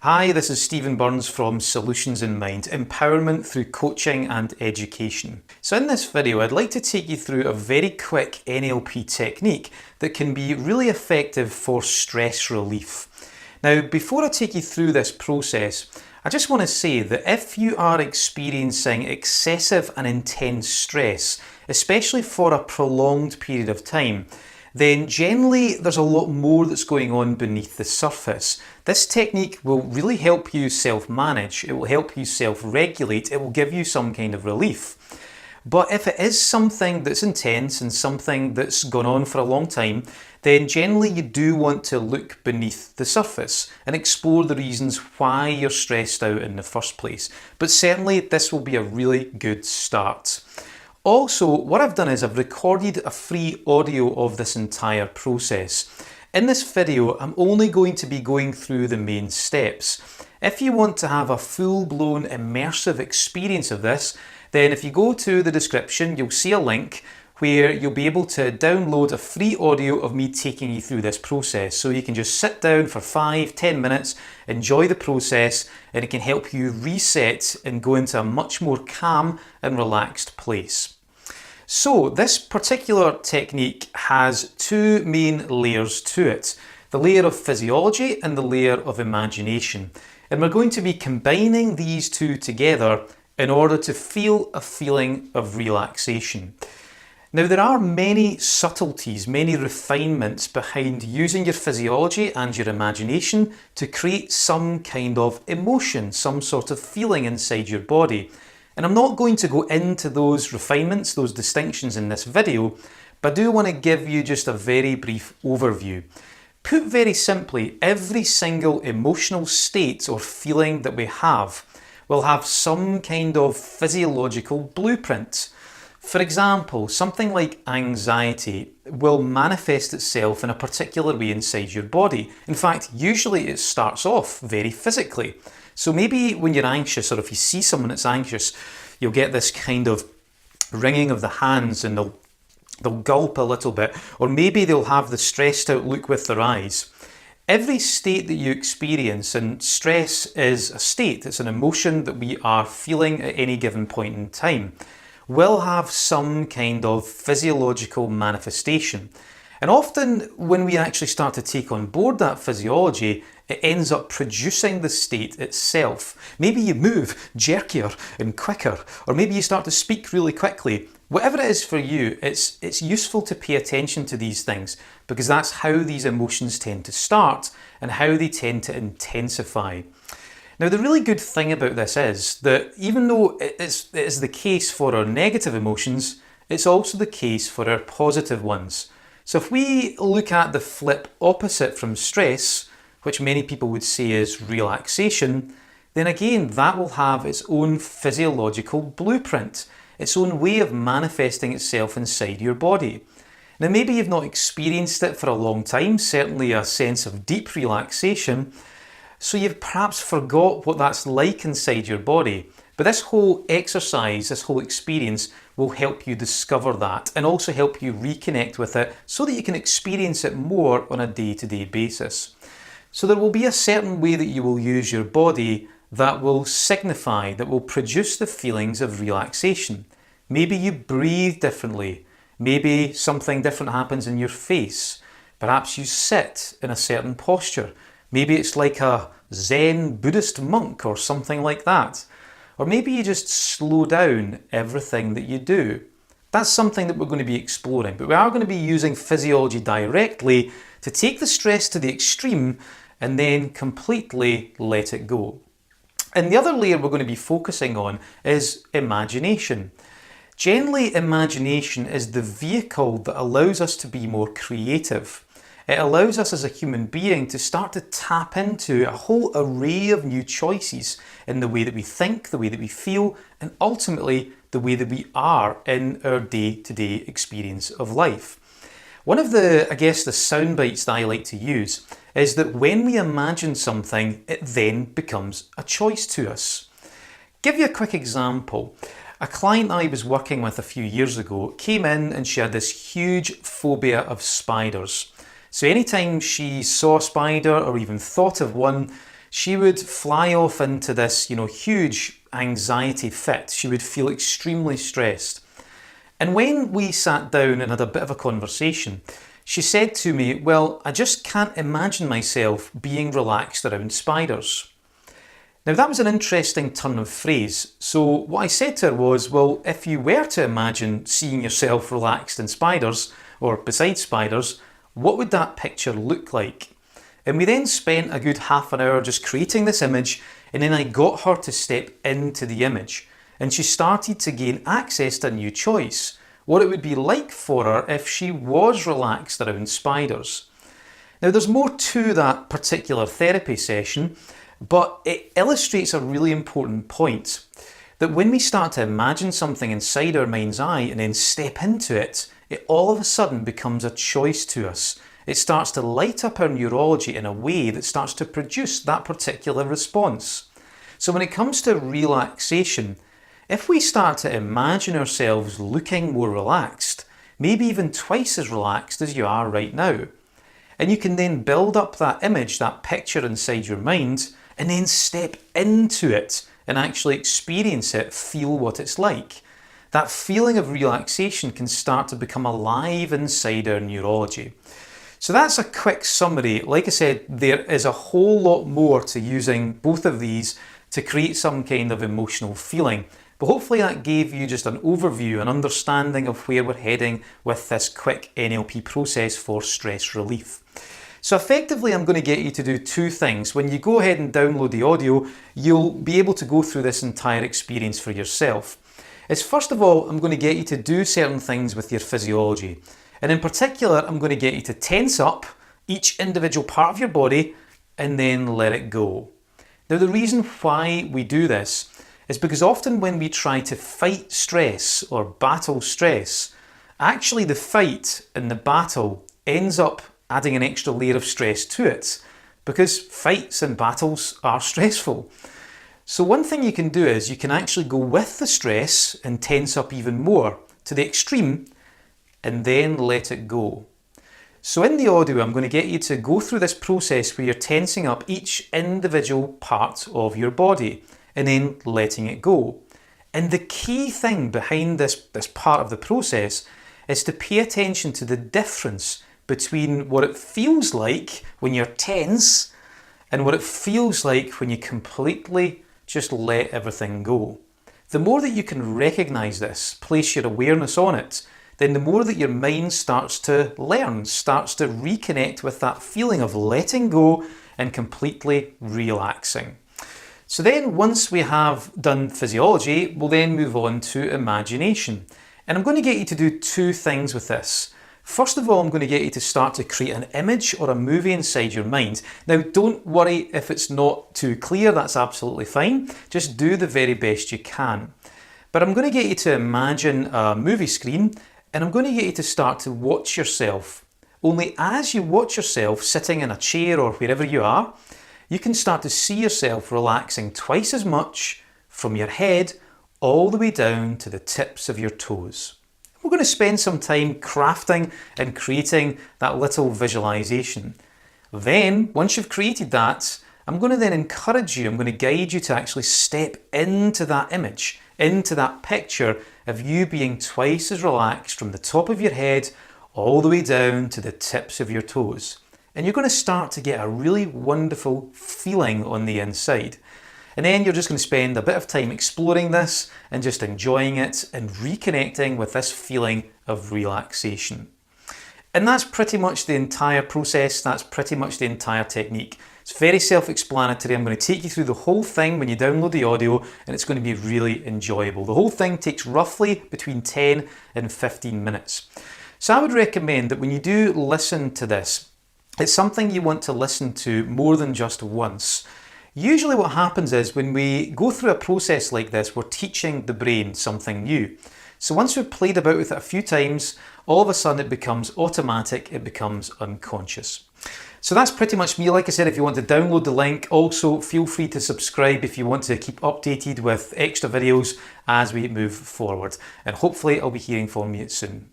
Hi, this is Stephen Burns from Solutions in Mind, Empowerment through Coaching and Education. So in this video, I'd like to take you through a very quick NLP technique that can be really effective for stress relief. Now, before I take you through this process, I just want to say that if you are experiencing excessive and intense stress, especially for a prolonged period of time, then generally there's a lot more that's going on beneath the surface. This technique will really help you self-manage, it will help you self-regulate, it will give you some kind of relief. But if it is something that's intense and something that's gone on for a long time, then generally you do want to look beneath the surface and explore the reasons why you're stressed out in the first place. But certainly this will be a really good start. Also, what I've done is I've recorded a free audio of this entire process. In this video, I'm only going to be going through the main steps. If you want to have a full-blown immersive experience of this, then if you go to the description, you'll see a link where you'll be able to download a free audio of me taking you through this process. So you can just sit down for 5-10 minutes, enjoy the process, and it can help you reset and go into a much more calm and relaxed place. So this particular technique has two main layers to it, the layer of physiology and the layer of imagination. And we're going to be combining these two together in order to feel a feeling of relaxation. Now, there are many subtleties, many refinements behind using your physiology and your imagination to create some kind of emotion, some sort of feeling inside your body. And I'm not going to go into those refinements, those distinctions in this video, but I do want to give you just a very brief overview. Put very simply, every single emotional state or feeling that we have will have some kind of physiological blueprint. For example, something like anxiety will manifest itself in a particular way inside your body. In fact, usually it starts off very physically. So maybe when you're anxious, or if you see someone that's anxious, you'll get this kind of wringing of the hands and they'll gulp a little bit, or maybe they'll have the stressed out look with their eyes. Every state that you experience, and stress is a state, it's an emotion that we are feeling at any given point in time, will have some kind of physiological manifestation. And often when we actually start to take on board that physiology, it ends up producing the state itself. Maybe you move jerkier and quicker, or maybe you start to speak really quickly. Whatever it is for you, it's useful to pay attention to these things because that's how these emotions tend to start and how they tend to intensify. Now, the really good thing about this is that even though it is the case for our negative emotions, it's also the case for our positive ones. So if we look at the flip opposite from stress, which many people would say is relaxation, then again that will have its own physiological blueprint, its own way of manifesting itself inside your body. Now, maybe you've not experienced it for a long time, certainly a sense of deep relaxation, so you've perhaps forgot what that's like inside your body. But this whole exercise, this whole experience will help you discover that and also help you reconnect with it so that you can experience it more on a day-to-day basis. So there will be a certain way that you will use your body that will signify, that will produce the feelings of relaxation. Maybe you breathe differently. Maybe something different happens in your face. Perhaps you sit in a certain posture. Maybe it's like a Zen Buddhist monk or something like that. Or maybe you just slow down everything that you do. That's something that we're going to be exploring, but we are going to be using physiology directly to take the stress to the extreme and then completely let it go. And the other layer we're going to be focusing on is imagination. Generally, imagination is the vehicle that allows us to be more creative. It allows us as a human being to start to tap into a whole array of new choices in the way that we think, the way that we feel, and ultimately the way that we are in our day-to-day experience of life. One of the sound bites that I like to use is that when we imagine something, it then becomes a choice to us. Give you a quick example. A client I was working with a few years ago came in and she had this huge phobia of spiders. So anytime she saw a spider or even thought of one, she would fly off into this, huge anxiety fit. She would feel extremely stressed. And when we sat down and had a bit of a conversation, she said to me, well, I just can't imagine myself being relaxed around spiders. Now that was an interesting turn of phrase. So what I said to her was, well, if you were to imagine seeing yourself relaxed in spiders or beside spiders, what would that picture look like? And we then spent a good half an hour just creating this image, and then I got her to step into the image. And she started to gain access to a new choice, what it would be like for her if she was relaxed around spiders. Now there's more to that particular therapy session, but it illustrates a really important point, that when we start to imagine something inside our mind's eye and then step into it, it all of a sudden becomes a choice to us. It starts to light up our neurology in a way that starts to produce that particular response. So when it comes to relaxation, if we start to imagine ourselves looking more relaxed, maybe even twice as relaxed as you are right now, and you can then build up that image, that picture inside your mind, and then step into it and actually experience it, feel what it's like. That feeling of relaxation can start to become alive inside our neurology. So that's a quick summary. Like I said, there is a whole lot more to using both of these to create some kind of emotional feeling. But hopefully that gave you just an overview, an understanding of where we're heading with this quick NLP process for stress relief. So effectively, I'm going to get you to do two things. When you go ahead and download the audio, you'll be able to go through this entire experience for yourself. First of all, I'm going to get you to do certain things with your physiology. And in particular, I'm going to get you to tense up each individual part of your body and then let it go. Now, the reason why we do this is because often when we try to fight stress or battle stress, actually the fight and the battle ends up adding an extra layer of stress to it, because fights and battles are stressful. So one thing you can do is you can actually go with the stress and tense up even more to the extreme and then let it go. So in the audio, I'm going to get you to go through this process where you're tensing up each individual part of your body and then letting it go. And the key thing behind this part of the process is to pay attention to the difference between what it feels like when you're tense and what it feels like when you completely just let everything go. The more that you can recognize this, place your awareness on it, then the more that your mind starts to learn, starts to reconnect with that feeling of letting go and completely relaxing. So then once we have done physiology, we'll then move on to imagination. And I'm going to get you to do two things with this. First of all, I'm going to get you to start to create an image or a movie inside your mind. Now, don't worry if it's not too clear, that's absolutely fine. Just do the very best you can. But I'm going to get you to imagine a movie screen, and I'm going to get you to start to watch yourself. Only as you watch yourself sitting in a chair or wherever you are, you can start to see yourself relaxing twice as much from your head all the way down to the tips of your toes. We're going to spend some time crafting and creating that little visualization. Then, once you've created that, I'm going to then encourage you, I'm going to guide you to actually step into that image, into that picture of you being twice as relaxed from the top of your head all the way down to the tips of your toes. And you're going to start to get a really wonderful feeling on the inside. And then you're just going to spend a bit of time exploring this and just enjoying it and reconnecting with this feeling of relaxation. And that's pretty much the entire process, that's pretty much the entire technique. It's very self-explanatory. I'm going to take you through the whole thing when you download the audio, and it's going to be really enjoyable. The whole thing takes roughly between 10 and 15 minutes. So I would recommend that when you do listen to this, it's something you want to listen to more than just once. Usually what happens is when we go through a process like this, we're teaching the brain something new. So once we've played about with it a few times, all of a sudden it becomes automatic, it becomes unconscious. So that's pretty much me. Like I said, if you want to download the link, also feel free to subscribe if you want to keep updated with extra videos as we move forward. And hopefully I'll be hearing from you soon.